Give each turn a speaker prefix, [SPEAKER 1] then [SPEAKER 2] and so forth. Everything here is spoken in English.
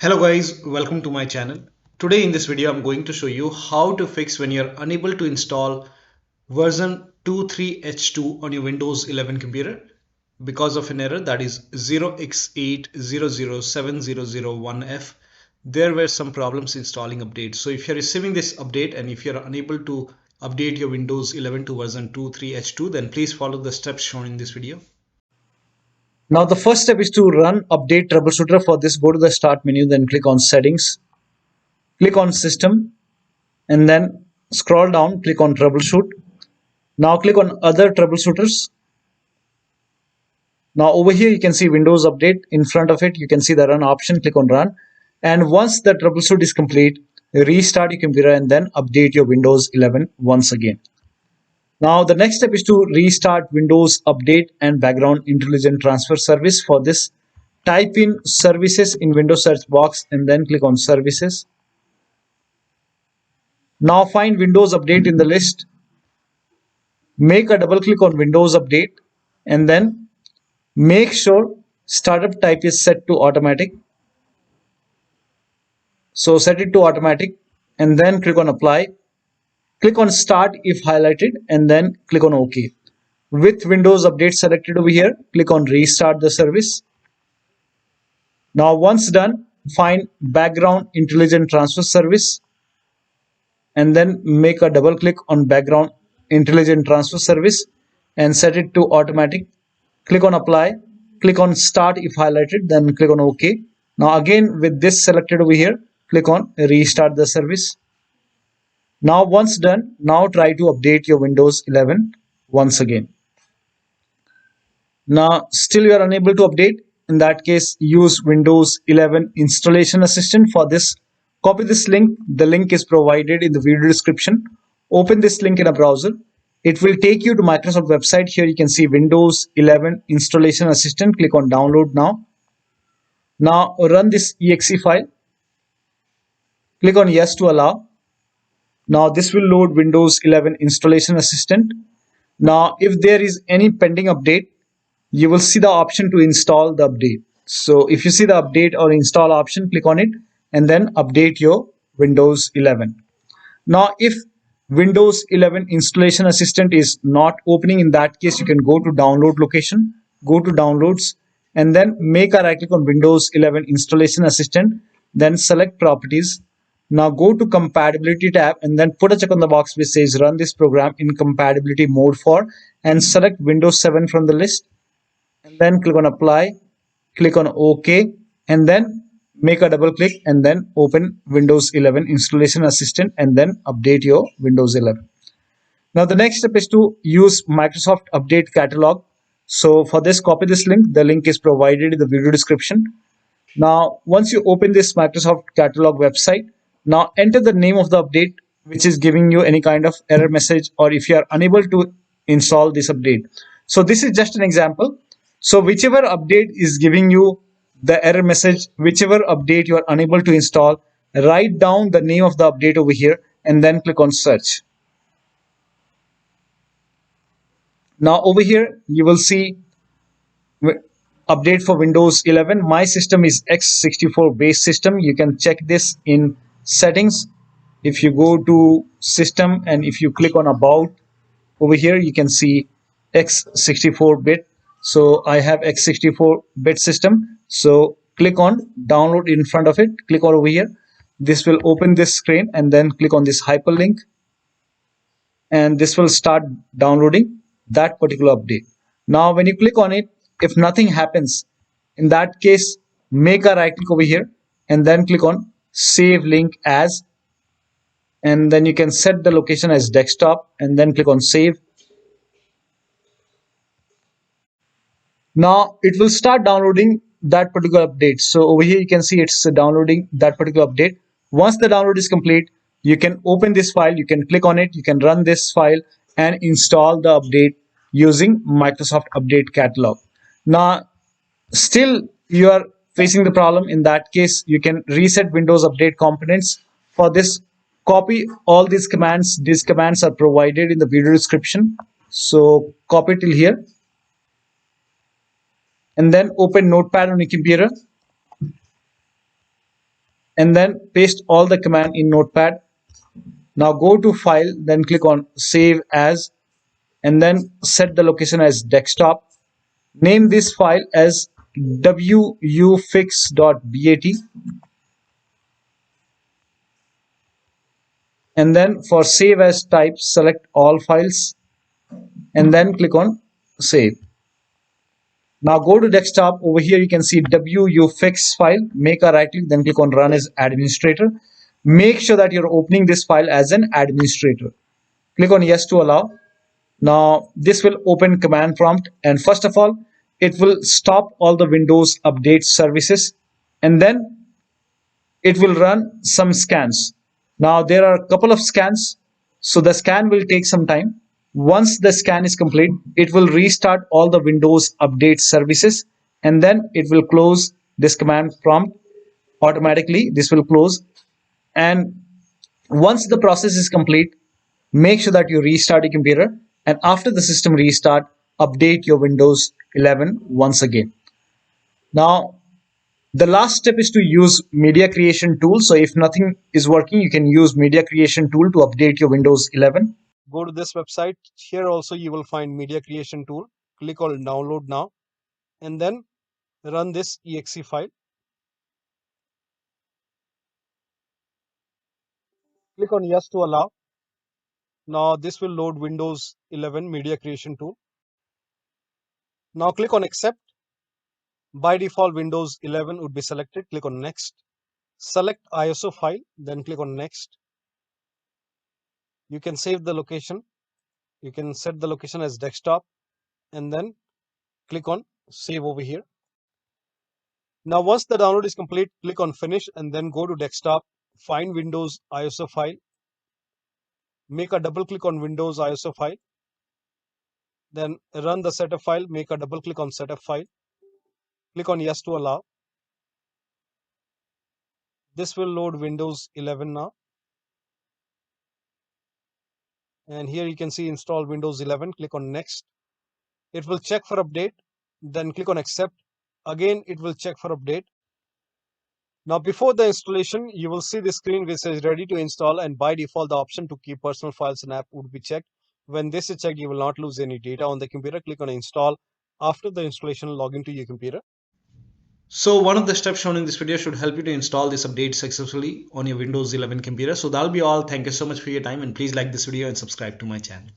[SPEAKER 1] Hello guys, welcome to my channel. Today in this video I'm going to show you how to fix when you're unable to install version 23H2 on your Windows 11 computer because of an error that is 0x8007001f. There were some problems installing updates. So if you're receiving this update and if you're unable to update your Windows 11 to version 23H2, then please follow the steps shown in this video.
[SPEAKER 2] Now the first step is to run update troubleshooter. For this, go to the start menu, then click on settings, click on system, and then scroll down, click on troubleshoot. Now click on other troubleshooters. Now over here you can see Windows update. In front of it you can see the run option, click on run. And once the troubleshoot is complete, restart your computer and then update your Windows 11 once again. Now the next step is to restart Windows Update and Background Intelligent Transfer Service. For this, type in services in Windows search box and then click on services. Now find Windows Update in the list. Make a double click on Windows Update and then make sure startup type is set to automatic. So set it to automatic and then click on apply. Click on start if highlighted and then click on OK. With Windows Update selected over here, click on restart the service. Now once done, find Background Intelligent Transfer Service and then make a double click on Background Intelligent Transfer Service and set it to automatic. Click on apply. Click on start if highlighted, then click on OK. Now again with this selected over here, click on restart the service. Now once done, now try to update your Windows 11 once again. Now still you are unable to update. In that case, use Windows 11 Installation Assistant. For this, copy this link. The link is provided in the video description. Open this link in a browser. It will take you to Microsoft website. Here you can see Windows 11 Installation Assistant. Click on download now. Now run this exe file. Click on yes to allow. Now this will load Windows 11 Installation Assistant. Now if there is any pending update, you will see the option to install the update. So if you see the update or install option, click on it and then update your Windows 11. Now if Windows 11 Installation Assistant is not opening, in that case you can go to download location, go to downloads and then make a right click on Windows 11 Installation Assistant, then select properties. Now go to compatibility tab and then put a check on the box which says run this program in compatibility mode for, and select Windows 7 from the list and then click on apply, click on OK and then make a double click and then open Windows 11 Installation Assistant and then update your Windows 11. Now the next step is to use Microsoft Update Catalog. So for this, copy this link. The link is provided in the video description. Now once you open this Microsoft Catalog website, now enter the name of the update which is giving you any kind of error message, or if you are unable to install this update. So this is just an example. So whichever update is giving you the error message, whichever update you are unable to install, write down the name of the update over here and then click on search. Now over here you will see update for Windows 11. My system is x64 base system. You can check this in settings. If you go to system and if you click on about, over here you can see x64 bit. So I have x64 bit system. So click on download in front of it, click on over here. This will open this screen and then click on this hyperlink and this will start downloading that particular update. Now when you click on it, if nothing happens, in that case make a right click over here and then click on save link as, and then you can set the location as desktop and then click on save. Now it will start downloading that particular update. So over here you can see it's downloading that particular update. Once the download is complete, you can open this file, you can click on it, you can run this file and install the update using Microsoft Update Catalog. Now still you are facing the problem. In that case you can reset Windows Update components. For this, copy all these commands. These commands are provided in the video description. So copy till here and then open Notepad on your computer and then paste all the command in Notepad. Now go to File, then click on Save As, and then set the location as desktop. Name this file as wuauserv.bat, and then for Save As type, select All Files, and then click on Save. Now go to desktop. Over here you can see wuauserv file. Make a right click, then click on Run as Administrator. Make sure that you're opening this file as an administrator. Click on Yes to allow. Now this will open command prompt, and first of all it will stop all the Windows update services, and then it will run some scans. Now there are a couple of scans, so the scan will take some time. Once the scan is complete, it will restart all the Windows update services, and then it will close this command prompt automatically. This will close, and once the process is complete, make sure that you restart your computer, and after the system restart, update your Windows 11 once again. Now the last step is to use media creation tool. So if nothing is working, you can use media creation tool to update your Windows 11.
[SPEAKER 1] Go to this website. Here also you will find media creation tool. Click on download now, and then run this exe file. Click on yes to allow. Now this will load Windows 11 media creation tool. Now click on accept. By default Windows 11 would be selected. Click on next. Select ISO file, then click on next. You can save the location. You can set the location as desktop, and then click on save over here. Now once the download is complete, click on finish, and then go to desktop, find Windows ISO file, make a double click on Windows ISO file, then run the setup file, make a double click on setup file, click on yes to allow. This will load Windows 11 now, and here you can see install Windows 11. Click on next. It will check for update, then click on accept. Again it will check for update. Now before the installation, you will see the screen which says ready to install, and by default the option to keep personal files and app would be checked. When this is checked, you will not lose any data on the computer. Click on install. After the installation, log into your computer. So one of the steps shown in this video should help you to install this update successfully on your Windows 11 computer. So that'll be all. Thank you so much for your time, and please like this video and subscribe to my channel.